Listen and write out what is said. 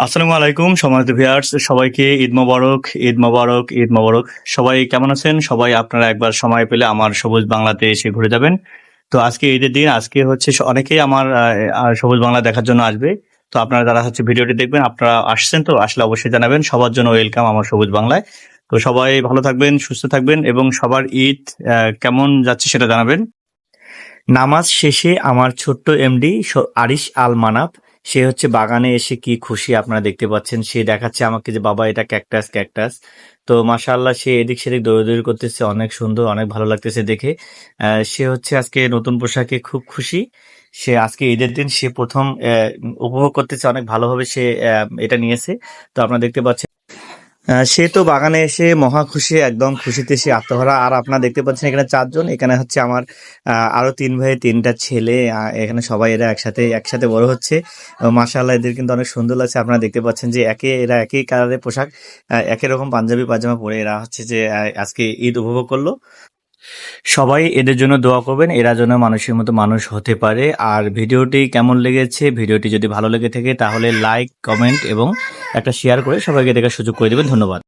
আসসালামু আলাইকুম সম্মানিত ভিউয়ার্স, সবাইকে ঈদ মোবারক, ঈদ মোবারক, ঈদ মোবারক। সবাই কেমন আছেন? সবাই আপনারা একবার সময় পেলে আমার সবুজ বাংলাতে এসে ঘুরে যাবেন। তো আজকে ঈদের দিন, আজকে হচ্ছে অনেকেই আমার সবুজ বাংলা দেখার জন্য আসবে। তো আপনারা যারা হচ্ছে ভিডিওটি দেখবেন, আপনারা আসছেন তো আসলে অবশ্যই জানাবেন। সবার জন্য ওয়েলকাম আমার সবুজ বাংলায়। তো সবাই ভালো থাকবেন, সুস্থ থাকবেন এবং সবার ঈদ কেমন যাচ্ছে সেটা জানাবেন। নামাজ শেষে আমার ছোট্ট এমডি আরিশ আল মানাফ, সে হচ্ছে বাগানে এসে কি খুশি আপনারা দেখতে পাচ্ছেন। সে দেখাচ্ছে আমাকে যে বাবা এটা ক্যাকটাস ক্যাকটাস। তো মাশাআল্লাহ সে এদিক সেদিক দৌড়াদৌড়ি করতেছে, অনেক সুন্দর, অনেক ভালো লাগতেছে দেখে। সে হচ্ছে আজকে নতুন পোশাকে খুব খুশি। সে আজকে ঈদের দিন সে প্রথম উপভোগ করতেছে, অনেক ভালোভাবে সে এটা নিয়েছে। তো আপনারা দেখতে পাচ্ছেন সে তো বাগানে এসে মহা খুশি, একদম খুশিতে সে আত্মহারা। আর আপনারা দেখতে পাচ্ছেন এখানে ৪ জন, এখানে হচ্ছে আমার আরো ৩ ভাই ৩টা ছেলে। এখানে সবাই এরা একসাথে একসাথে বড় হচ্ছে। মাশাআল্লাহ এদের কিন্তু অনেক সুন্দর লাগছে। আপনারা দেখতে পাচ্ছেন যে এরা একই কালারের পোশাক, একই রকম পাঞ্জাবি পায়জামা পরে এরা হচ্ছে যে আজকে ঈদ উপভোগ করলো। সবাই এদের জন্য দোয়া করবেন, এরা যেন মানুষের মতো মানুষ হতে পারে। আর ভিডিওটি কেমন লেগেছে, ভিডিওটি যদি ভালো লেগে থাকে তাহলে লাইক, কমেন্ট এবং একটা শেয়ার করে সবাইকে দেখার সুযোগ করে দেবেন। ধন্যবাদ।